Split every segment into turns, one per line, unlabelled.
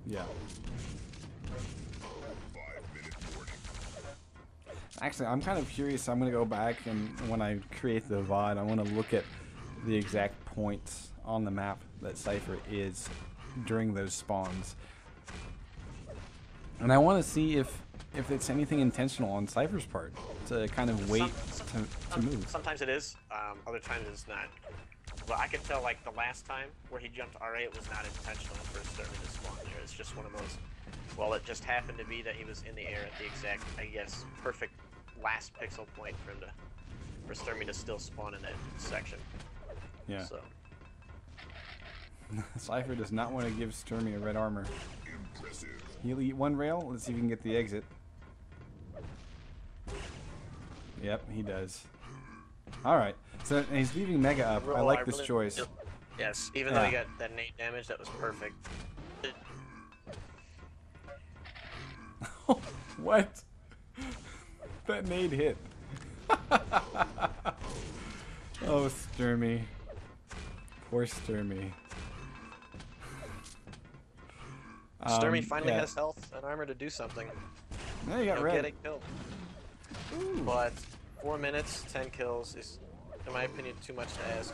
Yeah. Actually, I'm kind of curious. I'm going to go back and when I create the VOD, I want to look at the exact points on the map that Cypher is during those spawns. And I want to see if it's anything intentional on Cypher's part to kind of wait to move.
Sometimes it is, other times it's not. Well, I could tell, like, the last time where he jumped RA, it was not intentional for stermy to spawn there. It's just one of those, well, it just happened to be that he was in the air at the exact, I guess, perfect last pixel point for him to, for stermy to still spawn in that section.
Yeah.
So.
Cypher does not want to give stermy a red armor.
Impressive.
He'll eat one rail. Let's see if we can get the exit. Yep, he does. Alright, so he's leaving Mega up. I like this choice.
Yes, even though he got that nade damage, that was perfect.
What? That nade hit. Oh, stermy. Poor stermy.
Stermy finally has health and armor to do something.
No, you got
He'll
red.
get a kill. Ooh. But 4 minutes, 10 kills is, in my opinion, too much to ask.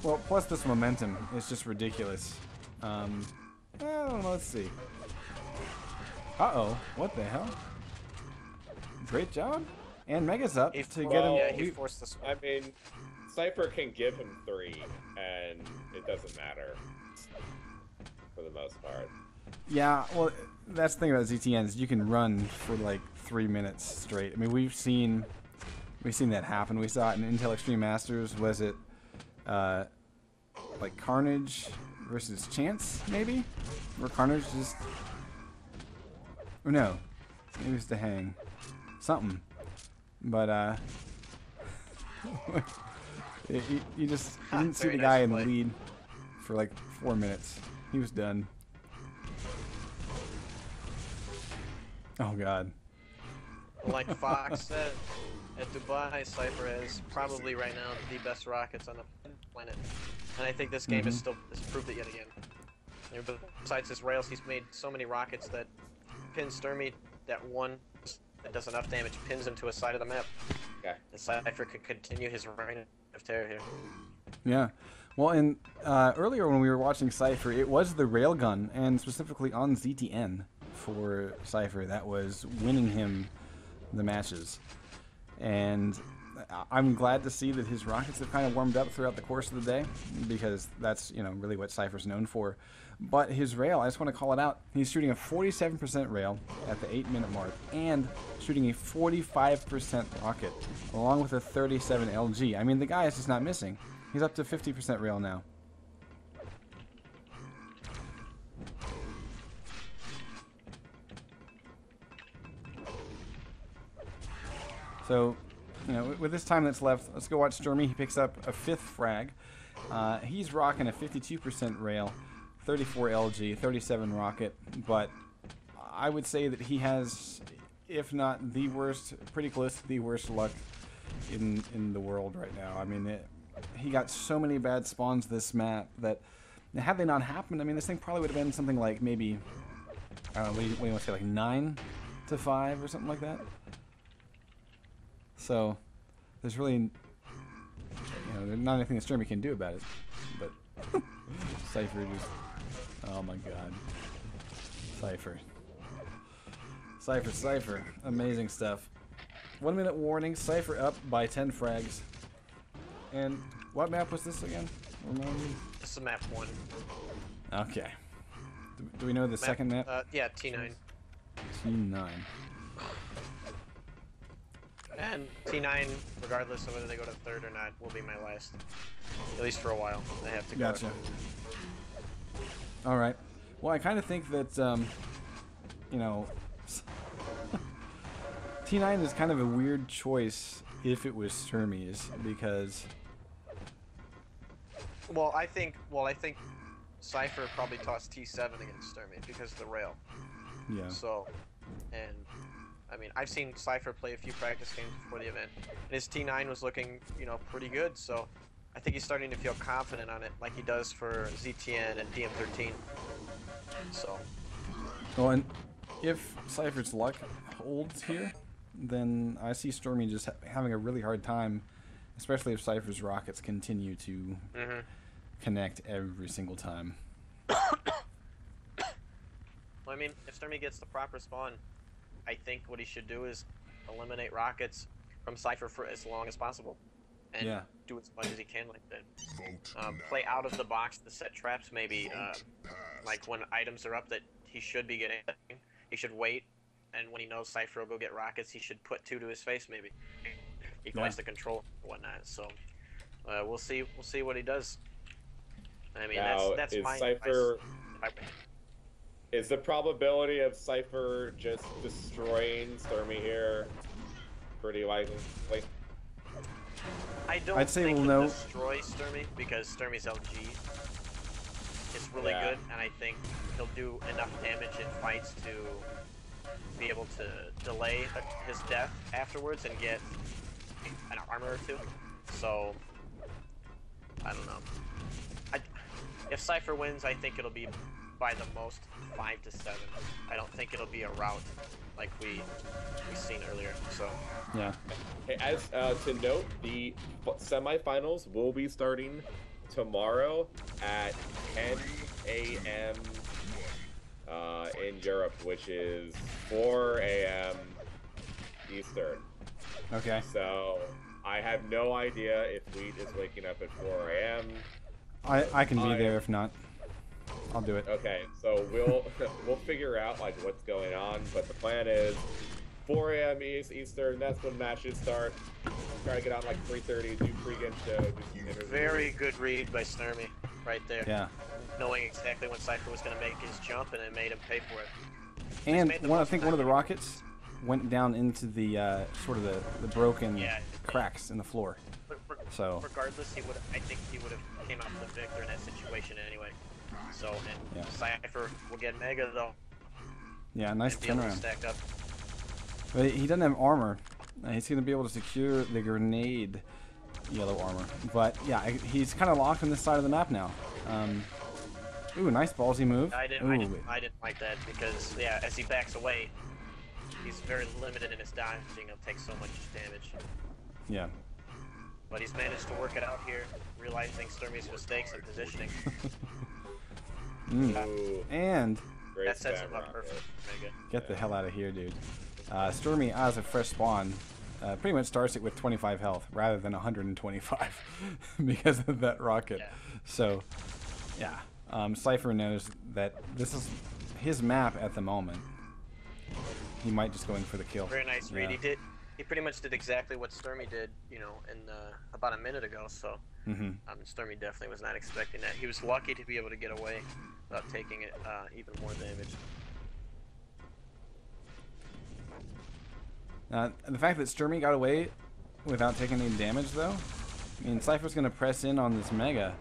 Well, plus this momentum is just ridiculous. Well, let's see. Uh-oh, what the hell? Great job. And Mega's up to get him.
Yeah, he forced this.
I mean, Cypher can give him 3, and it doesn't matter for the most part.
Yeah, well, that's the thing about ZTNs. You can run for like 3 minutes straight. I mean, we've seen that happen. We saw it in Intel Extreme Masters. Was it like Carnage versus Chance, maybe? Where Carnage just... Or no, maybe it was the Hang. Something. But, you didn't see the guy in the lead for like 4 minutes. He was done. Oh, God.
Like Fox said, at Dubai, Cypher is probably right now the best rockets on the planet. And I think this game is proved it yet again. You know, besides his rails, he's made so many rockets that pin stermy, that one that does enough damage pins him to a side of the map.
Okay.
And Cypher could continue his reign of terror here.
Yeah. Well, and earlier when we were watching Cypher, it was the railgun, and specifically on ZTN for Cypher, that was winning him the matches. And I'm glad to see that his rockets have kind of warmed up throughout the course of the day, because that's, you know, really what Cypher's known for. But his rail, I just want to call it out. He's shooting a 47% rail at the 8-minute mark, and shooting a 45% rocket, along with a 37 LG. I mean, the guy is just not missing. He's up to 50% rail now. So, you know, with this time that's left, let's go watch stermy. He picks up a 5th frag. He's rocking a 52% rail, 34 LG, 37 rocket, but I would say that he has, if not the worst, pretty close to the worst luck in the world right now. I mean, he got so many bad spawns this map that had they not happened, I mean, this thing probably would have been something like maybe, I don't know, what do you want to say, like 9 to 5 or something like that? So, there's really, you know, there's not anything that stermy can do about it. But Cypher just, oh my god, Cypher, amazing stuff. 1 minute warning. Cypher up by 10 frags. And what map was this again? Remind me.
This is map 1.
Okay. Do we know the second map?
Yeah, T9.
T9.
And T9, regardless of whether they go to 3rd or not, will be my last. At least for a while. They have to go.
Gotcha. Alright. Well, I kind of think that, you know, T9 is kind of a weird choice if it was stermy's, because...
Well, I think Cypher probably tossed T7 against stermy because of the rail.
Yeah.
So, and I mean, I've seen Cypher play a few practice games before the event, and his T9 was looking, you know, pretty good. So, I think he's starting to feel confident on it, like he does for ZTN and DM13. So,
Well, and if Cypher's luck holds here, then I see Stermy just having a really hard time, especially if Cypher's rockets continue to connect every single time.
Well, I mean, if Stermy gets the proper spawn, I think what he should do is eliminate rockets from Cypher for as long as possible. And do as much as he can like that. Play out of the box to set traps maybe, like when items are up that he should be getting, he should wait, and when he knows Cypher will go get rockets, he should put 2 to his face maybe. He likes the control and whatnot, so we'll see what he does. I mean,
now,
that's my
Cypher... Is the probability of Cypher just destroying Stermy here pretty likely?
I don't
I'd say
think
we'll
he'll
know.
destroy Stermy because Stermy's LG is really good, and I think he'll do enough damage in fights to be able to delay his death afterwards and get an armor or 2. So, I don't know. If Cypher wins, I think it'll be by the most 5 to 7. I don't think it'll be a rout like we seen earlier. So
yeah.
Hey, as to note, the semifinals will be starting tomorrow at 10 a.m. In Europe, which is 4 a.m. Eastern.
Okay.
So I have no idea if Wheat is waking up at 4 a.m.
I can be there if not. I'll do it.
Okay, so we'll figure out like what's going on, but the plan is 4 a.m. Eastern. That's when matches start. Try to get on like 3:30, do pregame show, do some interviews.
Very good read by Stermy right there.
Yeah.
Knowing exactly when Cypher was going to make his jump, and it made him pay for it.
And I think one of the rockets went down into the sort of the broken cracks in the floor. So
regardless, I think he would have came out the victor in that situation anyway. So, and Cypher will get Mega though.
Yeah, nice turnaround.
Stack up.
But he doesn't have armor. He's going to be able to secure the grenade yellow armor. But yeah, he's kind of locked on this side of the map now. Ooh, nice ballsy move.
I didn't like that because as he backs away, he's very limited in his dodging. He'll take so much damage.
Yeah.
But he's managed to work it out here, realizing Stermy's mistakes and positioning.
And
that sets him up perfect. Mega.
Get the hell out of here, dude. Stermy, as a fresh spawn, pretty much starts it with 25 health rather than 125 because of that rocket.
Yeah.
So, yeah. Cypher knows that this is his map at the moment. He might just go in for the kill.
Very nice read. He pretty much did exactly what Stermy did, in about a minute ago. So, Stermy definitely was not expecting that. He was lucky to be able to get away without taking it even more damage.
The fact that Stermy got away without taking any damage, though, I mean, Cypher's going to press in on this Mega,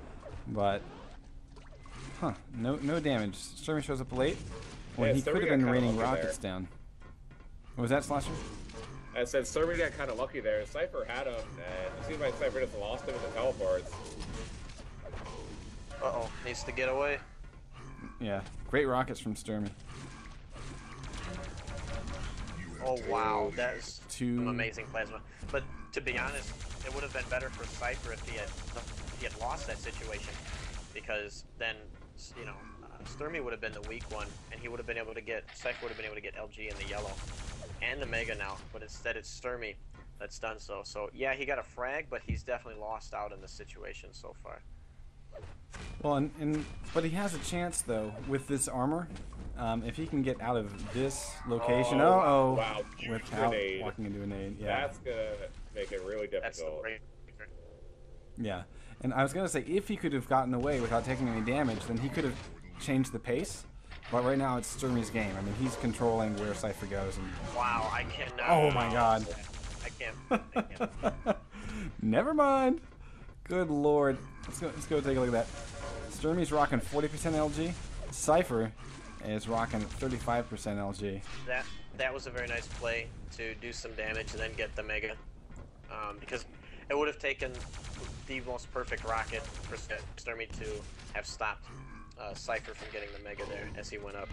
but no damage. Stermy shows up late when he could have been raining rockets down. What was that, Slasher?
I said Stermy got kind of lucky there. Cypher had him, and it seems like Cypher just lost him with the teleports.
Uh-oh, needs to get away.
Yeah, great rockets from Stermy.
Oh wow, that is some amazing plasma. But to be honest, it would have been better for Cypher if he had lost that situation, because then Stermy would have been the weak one, and he would have been able to get Cypher would have been able to get LG in the yellow and the Mega now. But instead, it's Stermy that's done so. So yeah, he got a frag, but he's definitely lost out in this situation so far.
Well, but he has a chance though with this armor. If he can get out of this location,
wow,
without walking into a nade,
that's gonna make it really difficult.
Yeah, and I was gonna say if he could have gotten away without taking any damage, then he could have changed the pace. But right now it's Stermy's game. I mean, he's controlling where Cypher goes. And
wow, I cannot.
Oh my God!
I can't.
Never mind. Good lord. Let's go take a look at that. Stermy's rocking 40% LG. Cypher is rocking 35% LG.
That was a very nice play to do some damage and then get the Mega, because it would have taken the most perfect rocket for Stermy to have stopped Cypher from getting the Mega there as he went up.